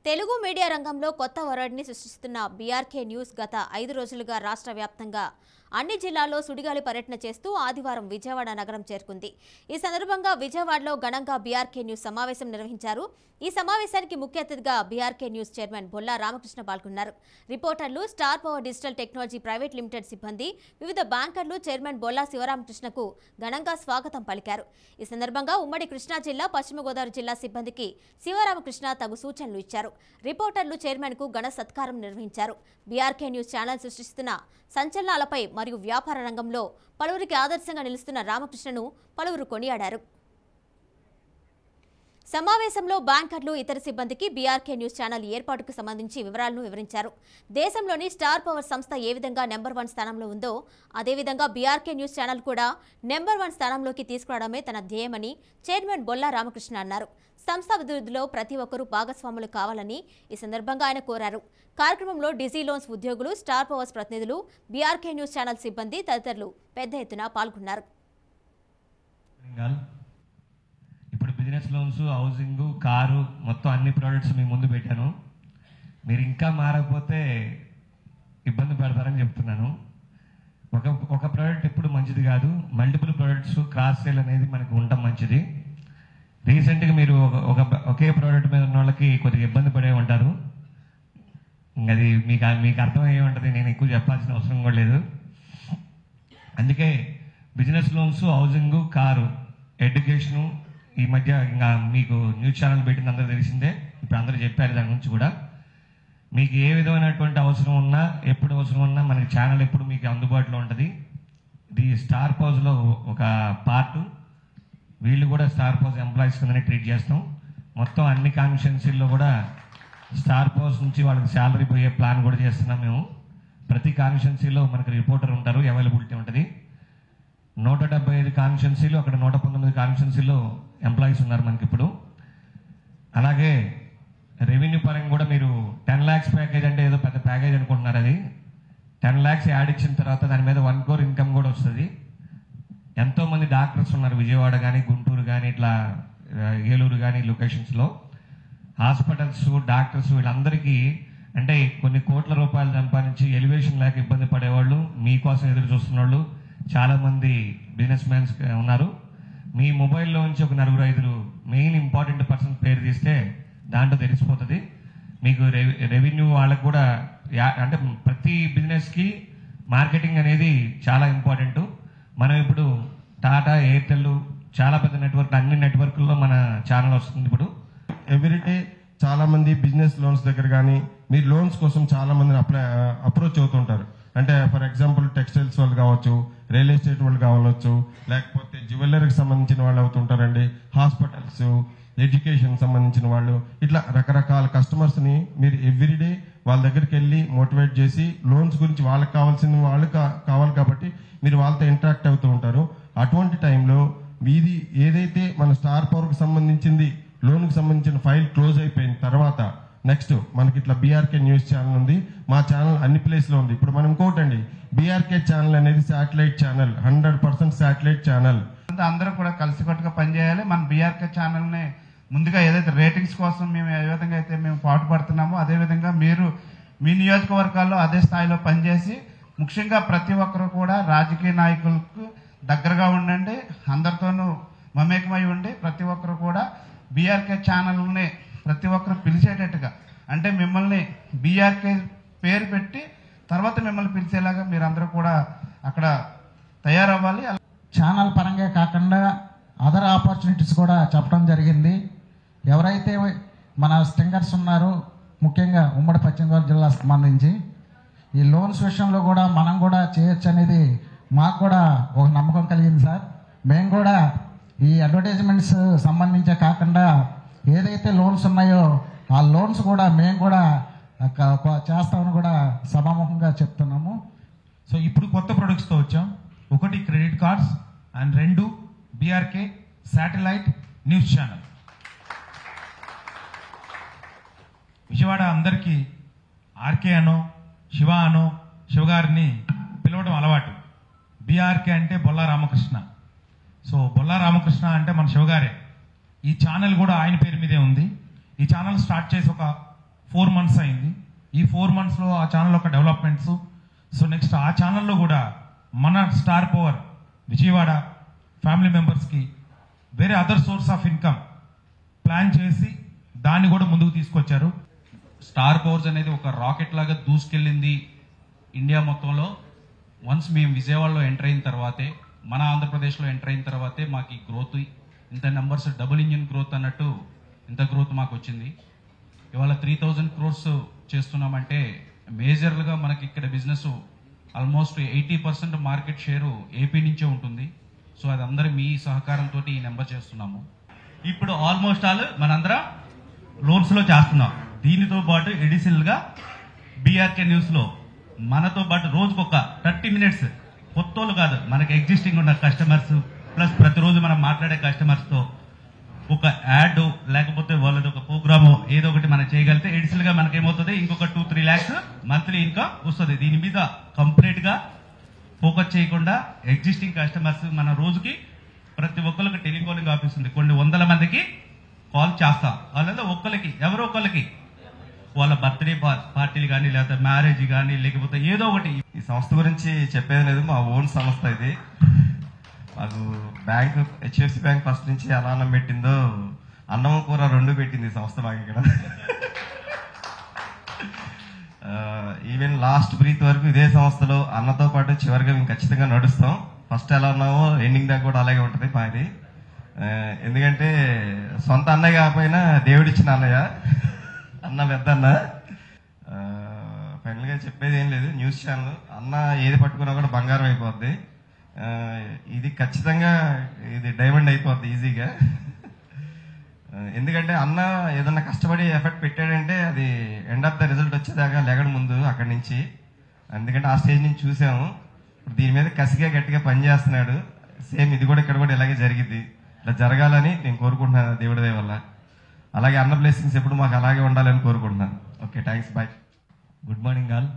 Telugu media రంగంలో కొత్త వరల్డ్ని సృష్టిస్తున్న BRK news గత 5 రోజులుగా రాష్ట్ర వ్యాప్తంగా అన్ని జిల్లాల్లో సుడిగాలి పర్యటన చేస్తూ ఆదివారం విజయవాడ నగరం చేరుకుంది. ఈ సందర్భంగా విజయవాడలో ఘనంగా బీఆర్కే న్యూస్ సమావేశం నిర్వహించారు. ఈ సమావేశానికి ముఖ్య అతిథిగా BRK news chairman Bolla Ramakrishna పాల్గొన్నారు. రిపోర్టర్లు, star power digital technology private limited సిబ్బంది, వివిధ బ్యాంకర్లు చైర్మన్ బొల్లా శివరామకృష్ణకు ఘనంగా స్వాగతం పలికారు. ఈ సందర్భంగా ఉమ్మడి కృష్ణా జిల్లా, పశ్చిమ గోదావరి జిల్లా సిబ్బందికి శివరామకృష్ణ తగు సూచనలు ఇచ్చారు. రిపోర్టర్లు చైర్మన్ కు ఘన సత్కారం నిర్వహించారు. బీఆర్కే న్యూస్ ఛానల్ సృష్టిస్తున్న సంచలనాలపై మరియు వ్యాపార రంగంలో పలువురికి ఆదర్శంగా నిలుస్తున్న రామకృష్ణను పలువురు కొనియాడారు. సమావేశంలో బ్యాంకర్లు, ఇతర సిబ్బందికి బీఆర్కే న్యూస్ ఛానల్ ఏర్పాటుకు సంబంధించి వివరాలను వివరించారు. దేశంలోని స్టార్ పవర్ సంస్థ ఏ విధంగా నెంబర్ 1 స్థానంలో ఉందో అదేవిధంగా బీఆర్కే న్యూస్ ఛానల్ కూడా నెంబర్ 1 స్థానంలోకి తీసుకురావడమే తన ధ్యేయమని చైర్మన్ బొల్లా రామకృష్ణ అన్నారు. సంస్థ అభివృద్ధిలో ప్రతి ఒక్కరూ భాగస్వాములు కావాలని ఈ సందర్భంగా ఆయన కోరారు. కార్యక్రమంలో డిజీ లోన్స్ ఉద్యోగులు, స్టార్ పవర్స్ ప్రతినిధులు, బీఆర్కే న్యూస్ ఛానల్ సిబ్బంది తదితరులు పెద్ద ఎత్తున పాల్గొన్నారు. ఇప్పుడు బిజినెస్ లోన్స్, హౌసింగ్, కారు మొత్తం అన్ని ప్రోడక్ట్స్ మీ ముందు పెట్టాను. మీరు ఇంకా మారకపోతే ఇబ్బంది పడతారని చెప్తున్నాను. ఒక ప్రోడక్ట్ ఎప్పుడు మంచిది కాదు. మల్టిపుల్ ప్రోడక్ట్స్ క్రాస్ సేల్ అనేది మనకు ఉండటం మంచిది. రీసెంట్గా మీరు ఒకే ప్రోడక్ట్ మీద ఉన్న వాళ్ళకి కొద్దిగా ఇబ్బంది పడే ఉంటారు. అది మీకు అర్థమయ్యే ఉంటుంది. నేను ఎక్కువ చెప్పాల్సిన అవసరం కూడా లేదు. అందుకే business loans, housing, car, education ఈ మధ్య ఇంకా మీకు న్యూస్ ఛానల్ పెట్టింది అందరూ తెలిసిందే. ఇప్పుడు అందరూ చెప్పారు దాని గురించి కూడా. మీకు ఏ విధమైనటువంటి అవసరం ఉన్నా, ఎప్పుడు అవసరం ఉన్నా మనకి ఛానల్ ఎప్పుడు మీకు అందుబాటులో ఉంటుంది. ఇది స్టార్ పవర్స్లో ఒక పార్ట్. వీళ్ళు కూడా స్టార్ పవర్స్ ఎంప్లాయీస్ కిందనే ట్రీట్ చేస్తాం. మొత్తం అన్ని కాన్స్టిట్యున్సీల్లో కూడా స్టార్ పవర్స్ నుంచి వాళ్ళకి శాలరీ పోయే ప్లాన్ కూడా చేస్తున్నాం మేము. ప్రతి కాన్స్టిట్యున్సీలో మనకి రిపోర్టర్ ఉంటారు, అవైలబిలిటీ ఉంటుంది. 175 కాన్స్టిట్యున్సీలు, అక్కడ 119 కాన్స్టిట్యున్సీలో ఎంప్లాయీస్ ఉన్నారు మనకి ఇప్పుడు. అలాగే రెవెన్యూ పరంగా కూడా మీరు 10 lakhs ప్యాకేజ్ అంటే ఏదో పెద్ద ప్యాకేజ్ అనుకుంటున్నారు. అది 10 lakhs యాడ్ ఇచ్చిన తర్వాత దాని మీద 1 crore ఇన్కమ్ కూడా వస్తుంది. ఎంతోమంది డాక్టర్స్ ఉన్నారు విజయవాడ కానీ, గుంటూరు కానీ, ఇట్లా ఏలూరు కానీ లొకేషన్స్లో. హాస్పిటల్స్, డాక్టర్స్ వీళ్ళందరికీ అంటే కొన్ని కోట్ల రూపాయలు సంపాదించి ఎలివేషన్ లేక ఇబ్బంది పడేవాళ్ళు, మీకోసం ఎదురు చూస్తున్న వాళ్ళు చాలామంది బిజినెస్ మ్యాన్స్ ఉన్నారు. మీ మొబైల్లో నుంచి ఒక 4-5 మెయిన్ ఇంపార్టెంట్ పర్సన్ పేరు తీస్తే దాంట్లో తెలిసిపోతుంది. మీకు రెవెన్యూ వాళ్ళకు కూడా అంటే ప్రతి బిజినెస్కి మార్కెటింగ్ అనేది చాలా ఇంపార్టెంట్. మనం ఇప్పుడు టాటా, ఎయిర్టెల్ చాలా పెద్ద నెట్వర్క్, అన్ని నెట్వర్క్లో మన ఛానల్ వస్తుంది. ఇప్పుడు ఎవ్రీడే చాలా మంది బిజినెస్ లోన్స్ దగ్గర కానీ మీరు లోన్స్ కోసం చాలా మందిని అప్రోచ్ అవుతుంటారు. అంటే ఫర్ ఎగ్జాంపుల్ టెక్స్టైల్స్ వాళ్ళు కావచ్చు, రియల్ ఎస్టేట్ వాళ్ళు కావచ్చు, లేకపోతే జ్యువెలరీకి సంబంధించిన వాళ్ళు అవుతుంటారండి, హాస్పిటల్స్, ఎడ్యుకేషన్ సంబంధించిన వాళ్ళు, ఇట్లా రకరకాల కస్టమర్స్ని మీరు ఎవ్రీడే వాళ్ళ దగ్గరికి వెళ్ళి మోటివేట్ చేసి లోన్స్ గురించి వాళ్ళకి కావాల్సింది వాళ్ళకి కావాలి కాబట్టి మీరు వాళ్ళతో ఇంటరాక్ట్ అవుతూ ఉంటారు. అటువంటి టైంలో మీది ఏదైతే మన స్టార్ పవర్కి సంబంధించింది లోన్కి సంబంధించిన ఫైల్ క్లోజ్ అయిపోయిన తర్వాత నెక్స్ట్ మనకి ఇట్లా బీఆర్కే న్యూస్ ఛానల్ ఉంది. మా ఛానల్ అన్ని ప్లేస్లో ఉంది. ఇప్పుడు మనం ఇంకోటండి, బీఆర్కే ఛానల్ అనేది శాటిలైట్ ఛానల్, 100% శాటిలైట్ ఛానల్. అందరూ కూడా కలిసికట్టుగా పనిచేయాలి. మన బీఆర్కే ఛానల్ని ముందుగా ఏదైతే రేటింగ్స్ కోసం మేము ఏ విధంగా అయితే మేము పాటుపడుతున్నామో అదేవిధంగా మీరు మీ నియోజకవర్గాల్లో అదే స్థాయిలో పనిచేసి ముఖ్యంగా ప్రతి ఒక్కరు కూడా రాజకీయ నాయకులకు దగ్గరగా ఉండండి. అందరితోనూ మమేకమై ఉండి ప్రతి ఒక్కరు కూడా బీఆర్కే ఛానల్ని ప్రతి ఒక్కరు పిలిచేటట్టుగా, అంటే మిమ్మల్ని బీఆర్కే పేరు పెట్టి తర్వాత మిమ్మల్ని పిలిచేలాగా మీరందరూ కూడా అక్కడ తయారవ్వాలి. ఛానల్ పరంగా కాకుండా అదర్ ఆపర్చునిటీస్ కూడా చెప్పడం జరిగింది. ఎవరైతే మన స్టింగర్స్ ఉన్నారో ముఖ్యంగా ఉమ్మడి పశ్చిమ గోదావరి జిల్లాకు సంబంధించి ఈ లోన్స్ విషయంలో కూడా మనం కూడా చేయొచ్చు అనేది మాకు కూడా ఒక నమ్మకం కలిగింది సార్. మేము కూడా ఈ అడ్వర్టైజ్మెంట్స్ సంబంధించే కాకుండా ఏదైతే లోన్స్ ఉన్నాయో ఆ లోన్స్ కూడా మేము కూడా చేస్తామని కూడా సభాముఖంగా చెప్తున్నాము. సో ఇప్పుడు కొత్త ప్రొడక్ట్స్తో వచ్చాం. 1 credit cards and 2 BRK satellite news channel. Vijayawada అందరికీ ఆర్కే అనో, శివ అనో, శివగారిని పిలవడం అలవాటు. బీఆర్కే అంటే బొల్లా రామకృష్ణ. సో బొల్లా రామకృష్ణ అంటే మన శివగారే. ఈ ఛానల్ కూడా ఆయన పేరు మీదే ఉంది. ఈ ఛానల్ స్టార్ట్ చేసి ఒక 4 months అయింది. ఈ 4 monthsలో ఆ ఛానల్ యొక్క డెవలప్మెంట్స్, సో నెక్స్ట్ ఆ ఛానల్లో కూడా మన స్టార్ పవర్ విజయవాడ ఫ్యామిలీ మెంబర్స్కి వేరే other source of income plan చేసి దాన్ని కూడా ముందుకు తీసుకొచ్చారు. స్టార్ పవర్స్ అనేది ఒక రాకెట్ లాగా దూసుకెళ్ళింది ఇండియా మొత్తంలో. వన్స్ మేము విజయవాడలో ఎంటర్ అయిన తర్వాతే, మన ఆంధ్రప్రదేశ్లో ఎంటర్ అయిన తర్వాతే మాకు ఈ గ్రోత్, ఇంత నెంబర్స్, డబుల్ ఇంజిన్ గ్రోత్ అన్నట్టు ఇంత గ్రోత్ మాకు వచ్చింది. ఇవాళ 3000 crores చేస్తున్నామంటే మేజర్గా మనకి ఇక్కడ business almost 80% market share AP నుంచే ఉంటుంది. సో అది అందరూ మీ సహకారంతో ఈ నెంబర్ చేస్తున్నాము. ఇప్పుడు ఆల్మోస్ట్ ఆల్ మనందరం లోన్స్లో చేస్తున్నాం. దీనితో పాటు ఎడిషనల్గా బీఆర్కే న్యూస్లో మనతో పాటు రోజుకొక 30 minutes కొత్తోళ్ళు కాదు, మనకి ఎగ్జిస్టింగ్ ఉన్న కస్టమర్స్ ప్లస్ ప్రతిరోజు మనం మాట్లాడే కస్టమర్స్తో ఒక యాడ్ లేకపోతే వాళ్ళది ఒక ప్రోగ్రాము ఏదో ఒకటి మనం చేయగలిగితే ఎడిషనల్గా మనకేమవుతుంది, ఇంకొక 2-3 lakhs మంత్లీ ఇన్కమ్ వస్తుంది. దీని మీద కంప్లీట్గా ఫోకస్ చేయకుండా ఎగ్జిస్టింగ్ కస్టమర్స్ మన రోజుకి ప్రతి ఒక్కరికి టెలికాలింగ్ ఆఫీస్ ఉంది, కొన్ని 100 మందికి కాల్ చేస్తాం. వాళ్ళలో ఎవరో ఒకరికి వాళ్ళ బర్త్డే పార్టీలు కానీ లేకపోతే మ్యారేజ్ కానీ లేకపోతే ఏదో ఒకటి. ఈ సంస్థ గురించి చెప్పేది లేదు, మా ఓన్ సంస్థ ఇది. మాకు బ్యాంక్ హెచ్డిఎఫ్సి బ్యాంక్ ఫస్ట్ నుంచి ఎలా అన్నం పెట్టిందో అన్నం కూర 2 పెట్టింది ఈ సంస్థ మాకు ఇక్కడ. ఈవెన్ లాస్ట్ బ్రీత్ వరకు ఇదే సంస్థలో అన్నతో పాటు చివరిగా మేము ఖచ్చితంగా నడుస్తాం. ఫస్ట్ ఎలా ఉన్నామో ఎండింగ్ దాకా కూడా అలాగే ఉంటుంది మాది. ఎందుకంటే సొంత అన్నయ్య కాకపోయినా దేవుడిచ్చిన అన్నయ్య, అన్న పెద్ద అన్న. ఫైనల్గా చెప్పేది ఏం లేదు, న్యూస్ ఛానల్ అన్న ఏది పట్టుకున్నా కూడా బంగారం అయిపోద్ది. ఇది ఖచ్చితంగా ఇది డైమండ్ అయిపోద్ది ఈజీగా. ఎందుకంటే అన్న ఏదన్నా కష్టపడి ఎఫర్ట్ పెట్టాడంటే అది ఎండ్ ఆఫ్ ద రిజల్ట్ వచ్చేదాకా లెగడు ముందు అక్కడి నుంచి. ఎందుకంటే ఆ స్టేజ్ నుంచి చూసాము. దీని మీద కసిగా గట్టిగా పనిచేస్తున్నాడు. సేమ్ ఇది కూడా ఇక్కడ కూడా ఇలాగే జరిగింది. ఇలా జరగాలని నేను కోరుకుంటున్నాను దేవుడి దయ వల్ల. అలాగే అన్న బ్లెస్సింగ్స్ ఎప్పుడు మాకు అలాగే ఉండాలని కోరుకుంటున్నాను. Okay, thanks, bye. Good morning all.